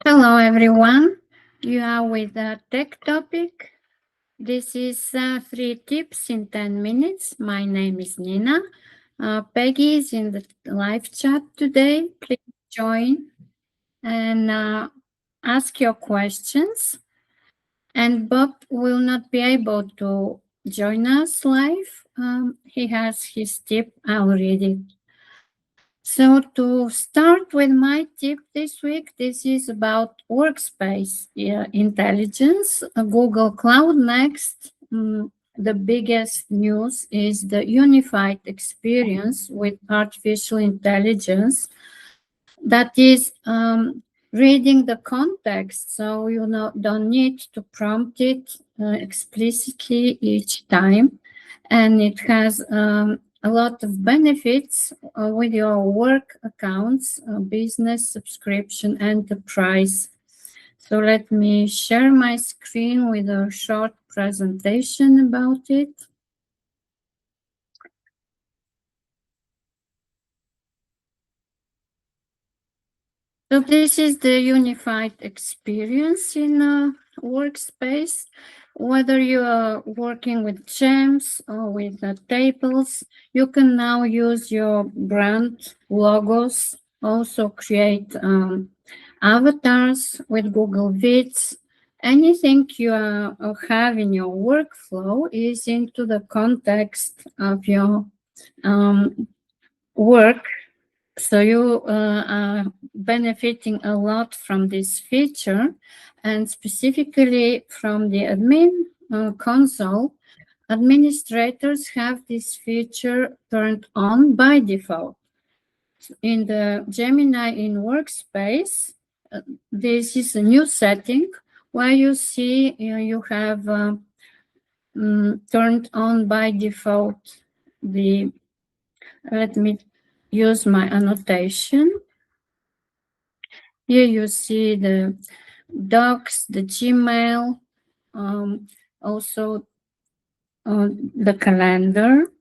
Hello, everyone. You are with a tech topic. This is 3 tips in 10 minutes. My name is Nina. Peggy is in the live chat today. Please join and ask your questions. And Bob will not be able to join us live. He has his tip. I'll read it. So to start with my tip this week, this is about workspace intelligence. Google Cloud Next. The biggest news is the unified experience with artificial intelligence that is reading the context, so you don't need to prompt it explicitly each time, and it has a lot of benefits with your work accounts, business, subscription, enterprise. So let me share my screen with a short presentation about it. So this is the unified experience in a workspace. Whether you are working with gems or with tables, you can now use your brand logos, also create avatars with Google Vids. Anything you have in your workflow is into the context of your work. So you are benefiting a lot from this feature, and specifically from the admin console. Administrators have this feature turned on by default. In the Gemini in Workspace, this is a new setting where you see you have turned on by default the, let me use my annotation. Here you see the docs, the Gmail, also the calendar.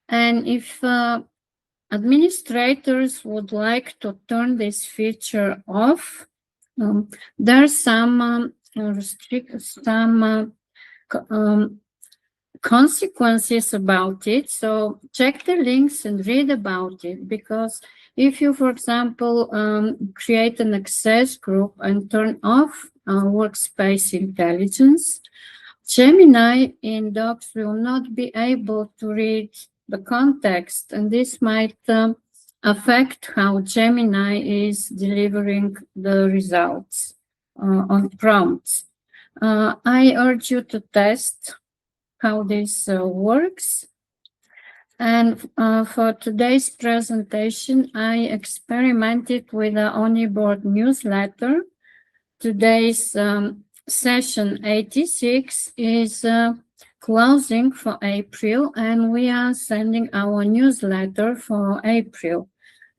And if administrators would like to turn this feature off, there's some consequences about it. So check the links and read about it, because if you, for example, create an access group and turn off workspace intelligence, Gemini in Docs will not be able to read the context, and this might affect how Gemini is delivering the results on prompts. I urge you to test how this works. And for today's presentation, I experimented with the OnEBoard newsletter. Today's session 86 is closing for April, and we are sending our newsletter for April.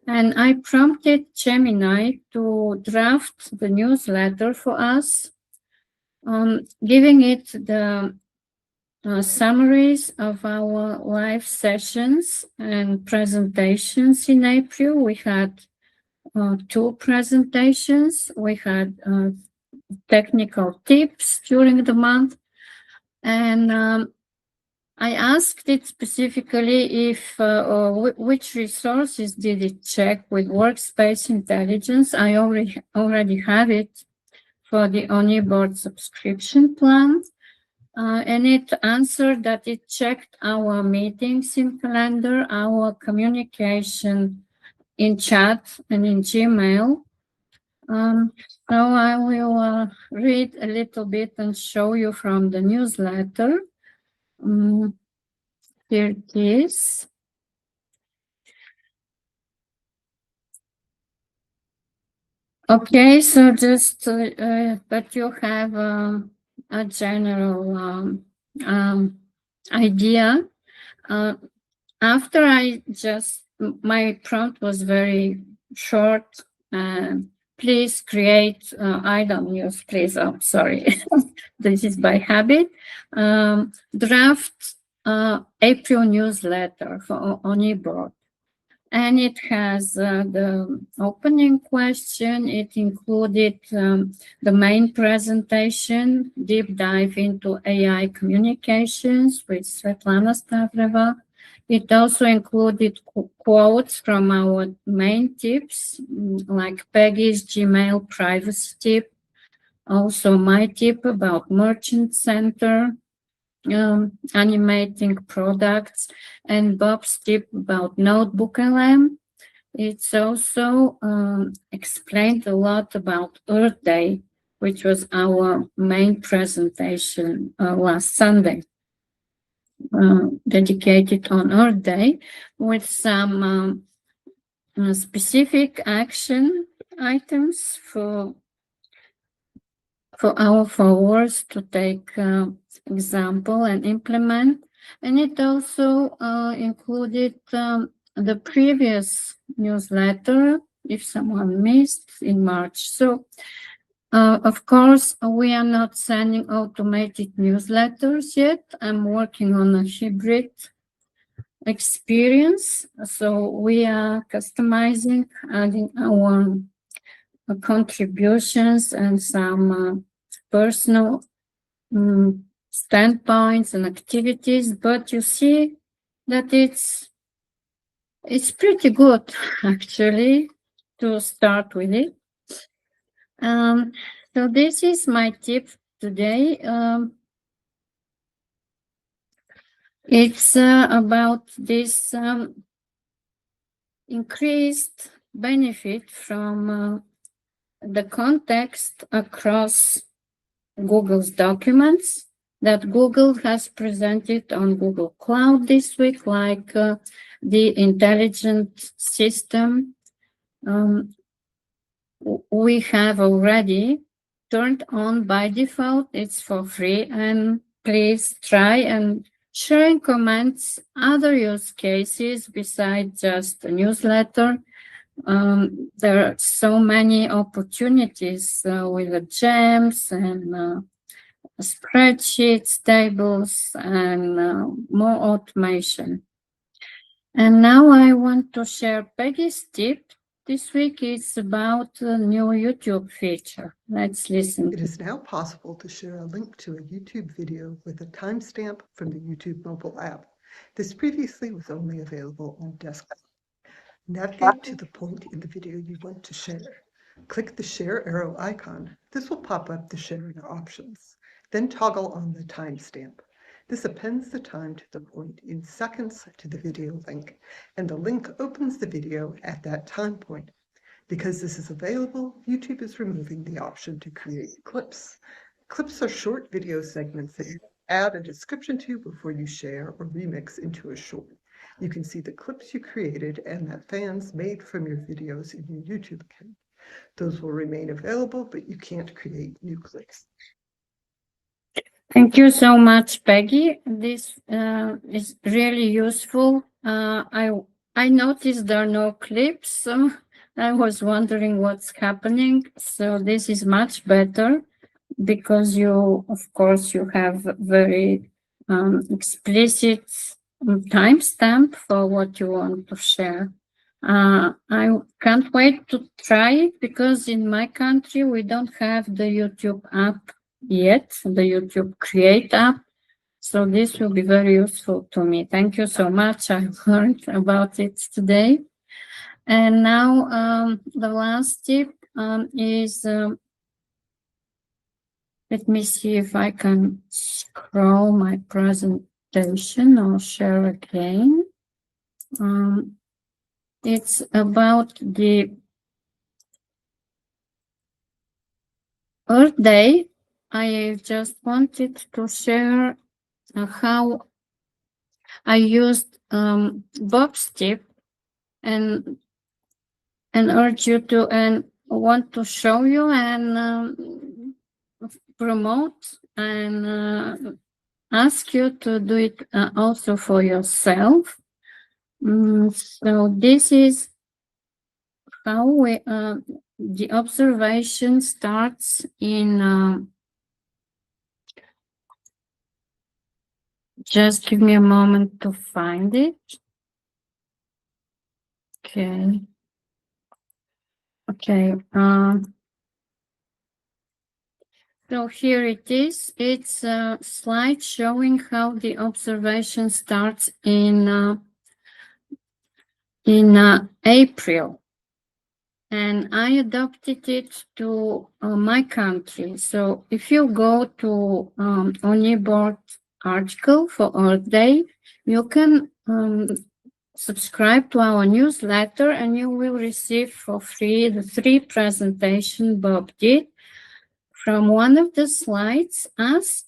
And I prompted Gemini to draft the newsletter for us, giving it the summaries of our live sessions and presentations in April. We had 2 presentations. We had technical tips during the month. And I asked it specifically if which resources did it check with Workspace Intelligence. I already have it for the OnEBoard subscription plan. And it answered that it checked our meetings in calendar, our communication in chat and in Gmail. So I will read a little bit and show you from the newsletter. Here it is. Okay, so just that you have a general idea. After my prompt was very short. Please create, I don't use please, oh, sorry. This is by habit. Draft April newsletter for OnEBoard. And it has the opening question. It included the main presentation, deep dive into AI communications with Svetlana Stavreva. It also included quotes from our main tips, like Peggy's Gmail privacy tip, also my tip about Merchant Center, animating products, and Bob's tip about Notebook LM. It's also explained a lot about Earth Day, which was our main presentation last Sunday, dedicated on Earth Day, with some specific action items for our followers to take example and implement. And it also included the previous newsletter, if someone missed, in March. So, of course, we are not sending automated newsletters yet. I'm working on a hybrid experience. So we are customizing, adding our contributions and some personal standpoints and activities, but you see that it's pretty good actually to start with it. So this is my tip today. It's about this increased benefit from the context across Google's documents that Google has presented on Google Cloud this week, like the intelligent system we have already turned on by default. It's for free, and please try and share in comments other use cases besides just a newsletter. There are so many opportunities with the gems and spreadsheets, tables, and more automation. And now I want to share Peggy's tip. This week is about a new YouTube feature. Let's listen. It is now possible to share a link to a YouTube video with a timestamp from the YouTube mobile app. This previously was only available on desktop. Navigate to the point in the video you want to share. Click the share arrow icon. This will pop up the sharing options. Then toggle on the timestamp. This appends the time to the point in seconds to the video link, and the link opens the video at that time point. Because this is available, YouTube is removing the option to create clips. Clips are short video segments that you add a description to before you share or remix into a short. You can see the clips you created and that fans made from your videos in your YouTube account. Those will remain available, but you can't create new clips. Thank you so much, Peggy. This is really useful. I noticed there are no clips, so I was wondering what's happening. So this is much better because you, of course, you have very explicit timestamp for what you want to share. I can't wait to try it because in my country we don't have the YouTube app yet, the YouTube Create app. So this will be very useful to me. Thank you so much. I learned about it today. And now the last tip is, let me see if I can scroll my presentation or share again. It's about the Earth Day. I just wanted to share how I used Bob's tip and urge you to and want to show you and promote and ask you to do it also for yourself. So this is how we the observation starts in just give me a moment to find it. Okay. Okay. So here it is. It's a slide showing how the observation starts in April. And I adapted it to my country. So if you go to OnEBoard article for Earth Day, you can subscribe to our newsletter and you will receive for free the 3 presentation Bob did. From one of the slides, ask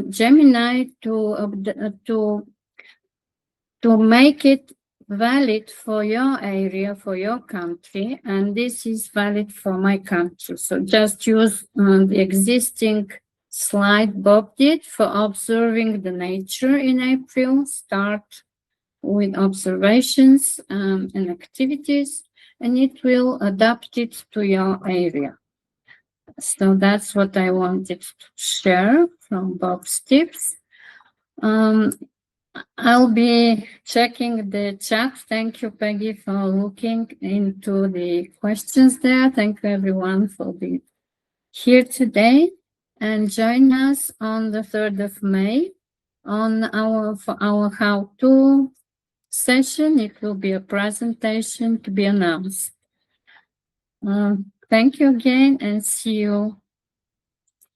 Gemini to make it valid for your area, for your country, and this is valid for my country. So just use the existing slide Bob did for observing the nature in April. Start with observations and activities, and it will adapt it to your area. So that's what I wanted to share from Bob's tips. I'll be checking the chat. Thank you, Peggy, for looking into the questions there. Thank you, everyone, for being here today. And join us on the 3rd of May for our how-to session. It will be a presentation to be announced. Thank you again and see you